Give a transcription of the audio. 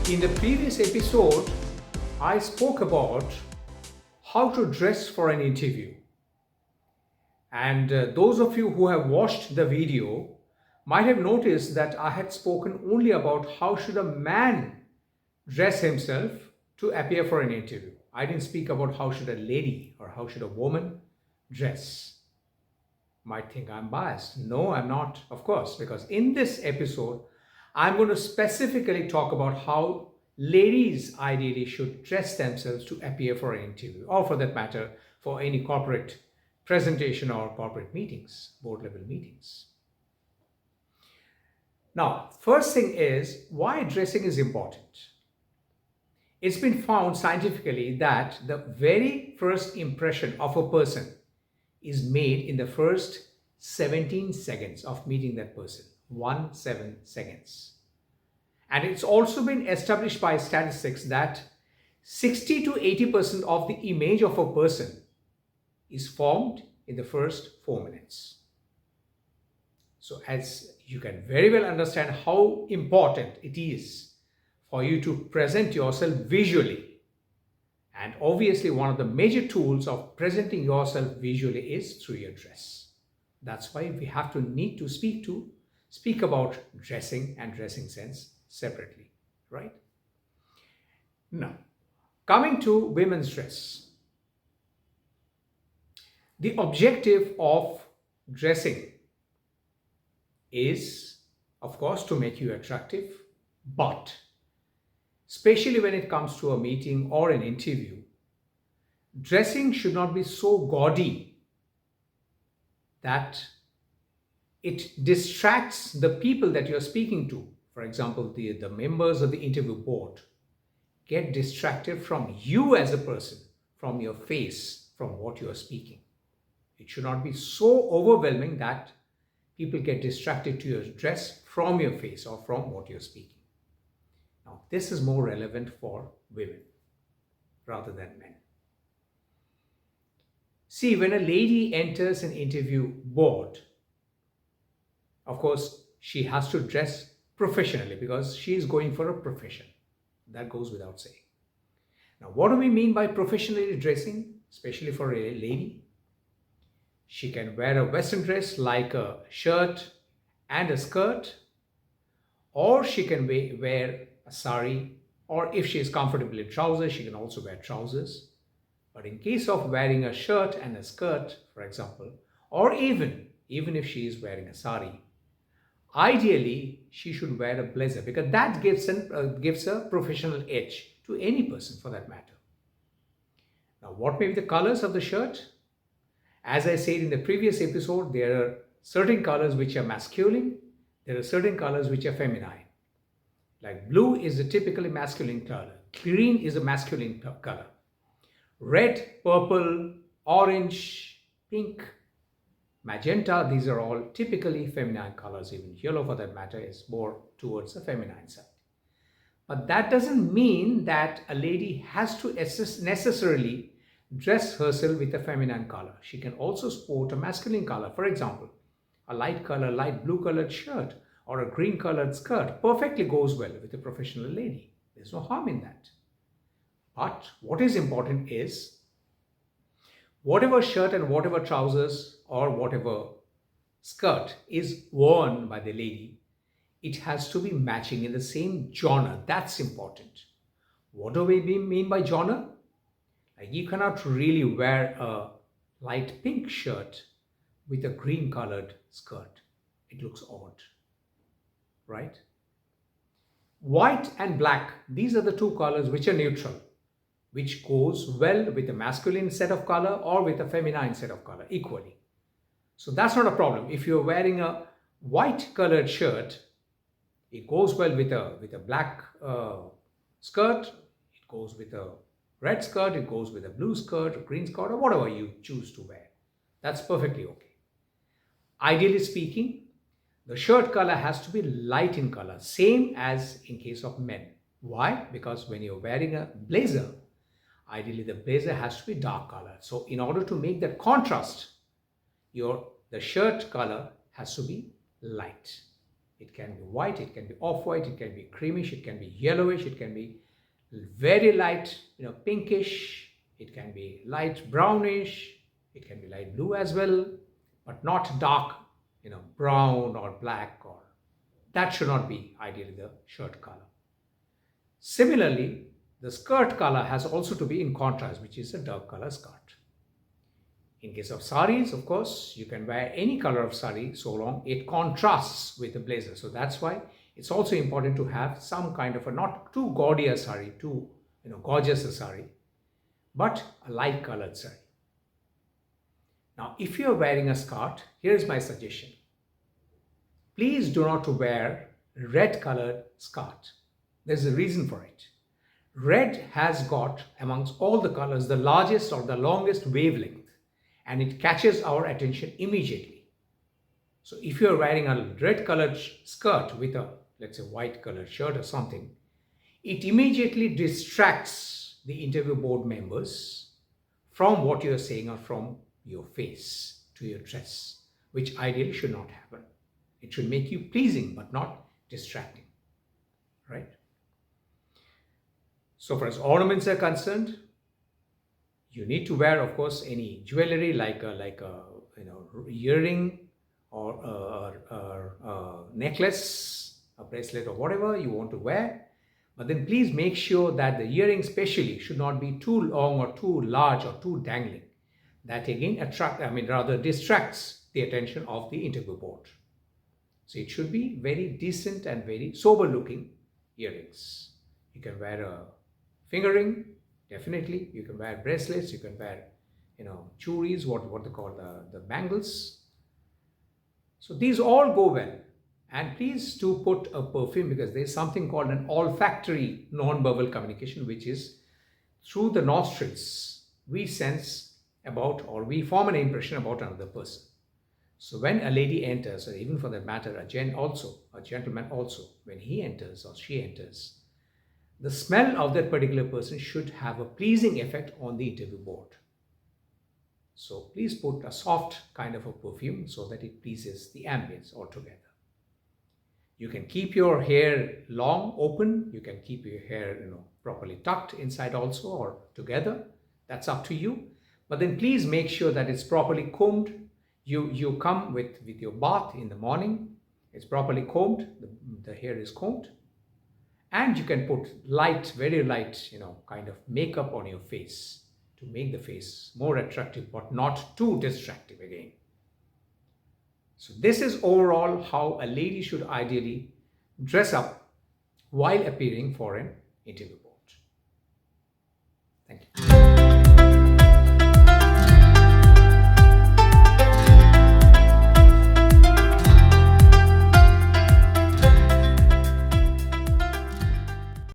In the previous episode, I spoke about how to dress for an interview. And those of you who have watched the video might have noticed that I had spoken only about how should a man dress himself to appear for an interview. I didn't speak about how should a lady or how should a woman dress. Might think I'm biased. No, I'm not, of course, because in this episode, I'm going to specifically talk about how ladies ideally should dress themselves to appear for an interview, or for that matter, for any corporate presentation or corporate meetings, board level meetings. Now, first thing is why dressing is important. It's been found scientifically that the very first impression of a person is made in the first 17 seconds of meeting that person. 17 seconds. And it's also been established by statistics that 60 to 80% of the image of a person is formed in the first 4 minutes. So as you can very well understand how important it is for you to present yourself visually. And obviously one of the major tools of presenting yourself visually is through your dress. That's why we have to need to speak about dressing and dressing sense separately, right? Now, coming to women's dress. The objective of dressing is, of course, to make you attractive, but especially when it comes to a meeting or an interview, dressing should not be so gaudy that it distracts the people that you're speaking to. For example, the members of the interview board get distracted from you as a person, from your face, from what you are speaking. It should not be so overwhelming that people get distracted to your dress from your face or from what you're speaking. Now, this is more relevant for women rather than men. See, when a lady enters an interview board, of course, she has to dress professionally because she is going for a profession. That goes without saying. Now, what do we mean by professionally dressing, especially for a lady? She can wear a Western dress like a shirt and a skirt, or she can wear a saree, or if she is comfortable in trousers, she can also wear trousers. But in case of wearing a shirt and a skirt, for example, or even if she is wearing a saree, ideally she should wear a blazer because that gives a professional edge to any person for that matter. Now, what may be the colors of the shirt? As I said in the previous episode, there are certain colors which are masculine, there are certain colors which are feminine. Like blue is a typically masculine color, green is a masculine color, red, purple, orange, pink, magenta, these are all typically feminine colors. Even yellow for that matter is more towards the feminine side. But that doesn't mean that a lady has to necessarily dress herself with a feminine color. She can also sport a masculine color. For example, a light blue colored shirt or a green colored skirt perfectly goes well with a professional lady. There's no harm in that. But what is important is whatever shirt and whatever trousers or whatever skirt is worn by the lady, it has to be matching in the same genre. That's important. What do we mean by genre? Like you cannot really wear a light pink shirt with a green colored skirt. It looks odd, right? White and black, these are the two colors which are neutral, which goes well with a masculine set of color or with a feminine set of color equally. So that's not a problem. If you're wearing a white colored shirt, it goes well with a black skirt, it goes with a red skirt, it goes with a blue skirt, a green skirt, or whatever you choose to wear. That's perfectly okay. Ideally speaking, the shirt color has to be light in color, same as in case of men. Why? Because when you're wearing a blazer, ideally the blazer has to be dark color. So in order to make that contrast, the shirt color has to be light. It can be white, it can be off-white, it can be creamish, it can be yellowish, it can be very light, pinkish, it can be light brownish, it can be light blue as well, but not dark, brown or black, or that should not be ideally the shirt color. Similarly, the skirt color has also to be in contrast, which is a dark color skirt. In case of saris, of course, you can wear any color of sari so long it contrasts with the blazer. So that's why it's also important to have some kind of a not too gaudy a sari, too gorgeous a sari, but a light colored sari. Now, if you're wearing a skirt, here's my suggestion. Please do not wear red colored skirt. There's a reason for it. Red has got, amongst all the colors, the largest or the longest wavelength, and it catches our attention immediately. So if you're wearing a red colored skirt with a, let's say, white colored shirt or something, it immediately distracts the interview board members from what you're saying or from your face to your dress, which ideally should not happen. It should make you pleasing but not distracting, right? So far as ornaments are concerned, you need to wear, of course, any jewelry like a earring or a necklace, a bracelet, or whatever you want to wear. But then please make sure that the earring especially should not be too long or too large or too dangling. That again distracts the attention of the interview board. So it should be very decent and very sober looking earrings. You can wear a finger ring, definitely. You can wear bracelets, you can wear, jewelries, what they call the bangles. So these all go well. And please do put a perfume, because there's something called an olfactory non-verbal communication, which is through the nostrils, we sense about, or we form an impression about another person. So when a lady enters, or even for that matter, a gentleman also, when he enters or she enters, the smell of that particular person should have a pleasing effect on the interview board. So please put a soft kind of a perfume so that it pleases the ambience altogether. You can keep your hair long, open. You can keep your hair, properly tucked inside also or together. That's up to you. But then please make sure that it's properly combed. You come with your bath in the morning. It's properly combed. The hair is combed. And you can put light, very light, kind of makeup on your face to make the face more attractive, but not too distracting again. So this is overall how a lady should ideally dress up while appearing for an interview board. Thank you.